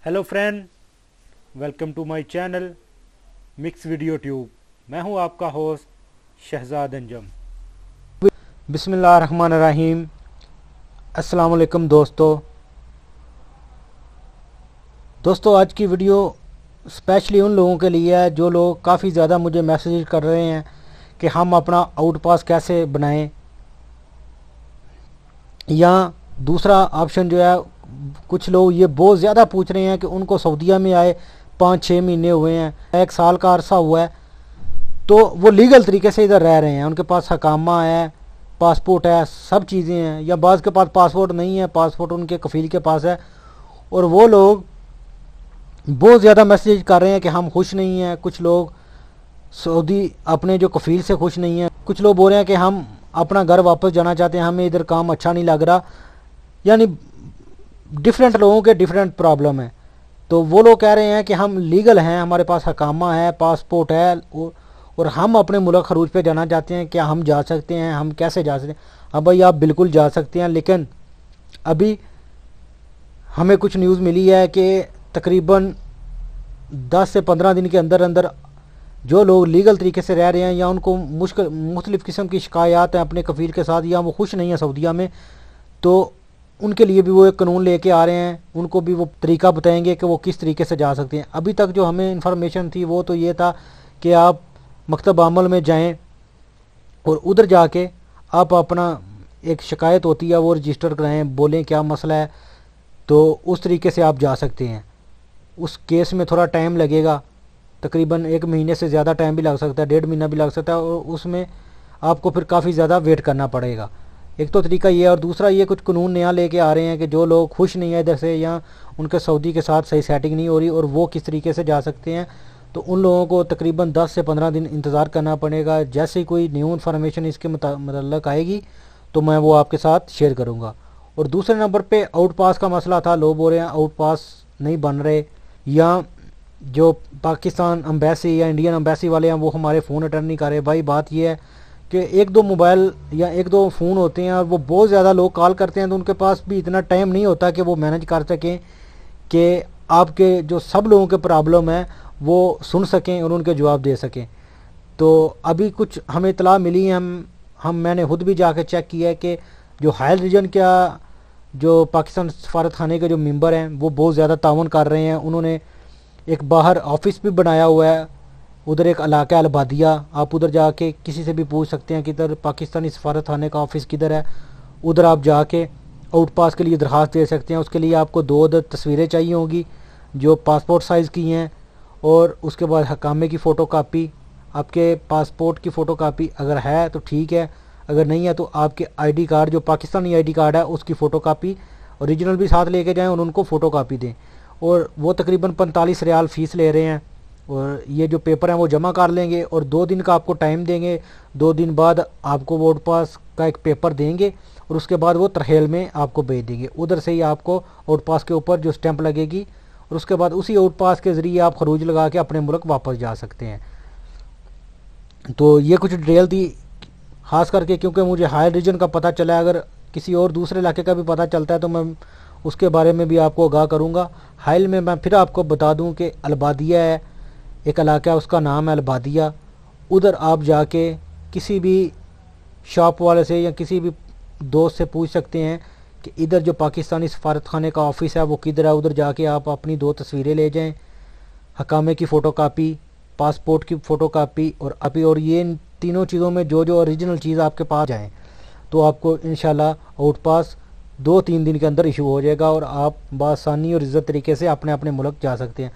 Hello friend, welcome to my channel mix video tube. मैं हूं आपका होस्ट शहजाद अंजम। बिस्मिल्लाहिर्रहमानिर्रहीम। अस्सलाम वालेकुम दोस्तों, आज की वीडियो स्पेशली उन लोगों के लिए है जो लोग काफ़ी ज़्यादा मुझे मैसेज कर रहे हैं कि हम अपना आउटपास कैसे बनाएं, या दूसरा ऑप्शन जो है, कुछ लोग ये बहुत ज़्यादा पूछ रहे हैं कि उनको सऊदीया में आए 5-6 महीने हुए हैं, 1 साल का अरसा हुआ है, तो वो लीगल तरीके से इधर रह रहे हैं, उनके पास हकामा है, पासपोर्ट है, सब चीज़ें हैं, या बाज़ के पास पासपोर्ट नहीं है, पासपोर्ट उनके कफ़ील के पास है, और वो लोग बहुत ज़्यादा मैसेज कर रहे हैं कि हम खुश नहीं हैं। कुछ लोग सऊदी अपने जो कफ़ील से खुश नहीं हैं, कुछ लोग बोल रहे हैं कि हम अपना घर वापस जाना चाहते हैं, हमें इधर काम अच्छा नहीं लग रहा। यानी डिफरेंट लोगों के डिफरेंट प्रॉब्लम है। तो वो लोग कह रहे हैं कि हम लीगल हैं, हमारे पास हकामा है, पासपोर्ट है, और हम अपने मुल्क खरूज पे जाना चाहते हैं, क्या हम जा सकते हैं, हम कैसे जा सकते हैं? अब भाई आप बिल्कुल जा सकते हैं, लेकिन अभी हमें कुछ न्यूज़ मिली है कि तकरीबन 10 से 15 दिन के अंदर अंदर जो लोग लीगल तरीके से रह रहे हैं, या उनको मुख्तलिफ़ किस्म की शिकायत हैं अपने कफ़ील के साथ, या वो खुश नहीं है सऊदीया में, तो उनके लिए भी वो एक कानून लेके आ रहे हैं। उनको भी वो तरीका बताएंगे कि वो किस तरीके से जा सकते हैं। अभी तक जो हमें इंफॉर्मेशन थी वो तो ये था कि आप मकतब अमल में जाएं और उधर जाके आप अपना एक शिकायत होती है वो रजिस्टर कराएं, बोलें क्या मसला है, तो उस तरीके से आप जा सकते हैं। उस केस में थोड़ा टाइम लगेगा, तकरीबन 1 महीने से ज़्यादा टाइम भी लग सकता है, 1.5 महीना भी लग सकता है, और उसमें आपको फिर काफ़ी ज़्यादा वेट करना पड़ेगा। एक तो तरीका ये है, और दूसरा ये कुछ कानून नया लेके आ रहे हैं कि जो लोग खुश नहीं है इधर से, या उनके सऊदी के साथ सही सेटिंग नहीं हो रही और वो किस तरीके से जा सकते हैं, तो उन लोगों को तकरीबन 10 से 15 दिन इंतज़ार करना पड़ेगा। जैसे ही कोई न्यू इन्फॉर्मेशन इसके मतलब आएगी तो मैं वो आपके साथ शेयर करूँगा। और दूसरे नंबर पर आउट पास का मसला था। लोग बोल रहे हैं आउट पास नहीं बन रहे, या जो पाकिस्तान एम्बेसी या इंडियन एम्बेसी वाले हैं वो हमारे फ़ोन अटेंड नहीं कर रहे। भाई बात ये है कि 1-2 मोबाइल या 1-2 फ़ोन होते हैं और वो बहुत ज़्यादा लोग कॉल करते हैं, तो उनके पास भी इतना टाइम नहीं होता कि वो मैनेज कर सकें कि आपके जो सब लोगों के प्रॉब्लम है वो सुन सकें और उनके जवाब दे सकें। तो अभी कुछ हमें इतला मिली है, मैंने खुद भी जाकर चेक किया है कि जो हायल रीजन का जो पाकिस्तान सफारत खाने के जो मेंबर हैं वो बहुत ज़्यादा ताउन कर रहे हैं। उन्होंने एक बाहर ऑफिस भी बनाया हुआ है, उधर एक इलाका अलबादिया, आप उधर जाके किसी से भी पूछ सकते हैं कि इधर पाकिस्तानी सफारत खाने का ऑफिस किधर है। उधर आप जाके आउट पास के लिए दरख्वास्त दे सकते हैं। उसके लिए आपको 2 तस्वीरें चाहिए होंगी जो पासपोर्ट साइज़ की हैं, और उसके बाद हकामे की फ़ोटो कापी, आपके पासपोर्ट की फ़ोटो कापी अगर है तो ठीक है, अगर नहीं है तो आपके ID कार्ड, जो पाकिस्तानी ID कार्ड है उसकी फ़ोटो कापी ओरिजिनल भी साथ लेके जाएँ और उनको फ़ोटो कापी दें। और वो तकरीबन 45 रियाल फ़ीस ले रहे हैं, और ये जो पेपर हैं वो जमा कर लेंगे और 2 दिन का आपको टाइम देंगे। 2 दिन बाद आपको वो आउट पास का एक पेपर देंगे और उसके बाद वो तरहेल में आपको भेज देंगे। उधर से ही आपको आउट पास के ऊपर जो स्टैंप लगेगी, और उसके बाद उसी आउट पास के ज़रिए आप खरूज लगा के अपने मुल्क वापस जा सकते हैं। तो ये कुछ डिटेल थी, ख़ास करके क्योंकि मुझे हायर रीजन का पता चला है। अगर किसी और दूसरे इलाके का भी पता चलता है तो मैं उसके बारे में भी आपको आगाह करूँगा। हाइल में मैं फिर आपको बता दूँ कि अलबादिया है, एक इलाका है उसका नाम है अलबादिया। उधर आप जाके किसी भी शॉप वाले से या किसी भी दोस्त से पूछ सकते हैं कि इधर जो पाकिस्तानी सफारत खाने का ऑफिस है वो किधर है। उधर जाके आप अपनी 2 तस्वीरें ले जाएं, हकामे की फ़ोटो कापी, पासपोर्ट की फ़ोटो कापी और ये इन तीनों चीज़ों में जो ओरिजिनल चीज़ आपके पास जाएँ, तो आपको इंशाल्लाह आउट पास 2-3 दिन के अंदर इशू हो जाएगा और आप बआसानी और इज़्ज़त तरीके से अपने अपने मुल्क जा सकते हैं।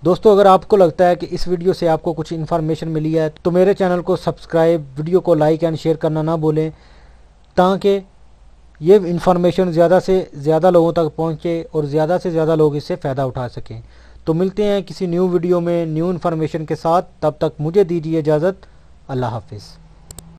दोस्तों, अगर आपको लगता है कि इस वीडियो से आपको कुछ इन्फॉर्मेशन मिली है तो मेरे चैनल को सब्सक्राइब, वीडियो को लाइक एंड शेयर करना ना भूलें, ताकि ये इन्फॉर्मेशन ज़्यादा से ज़्यादा लोगों तक पहुँचे और ज़्यादा से ज़्यादा लोग इससे फ़ायदा उठा सकें। तो मिलते हैं किसी न्यू वीडियो में न्यू इन्फॉर्मेशन के साथ। तब तक मुझे दीजिए इजाज़त। अल्लाह हाफिज़।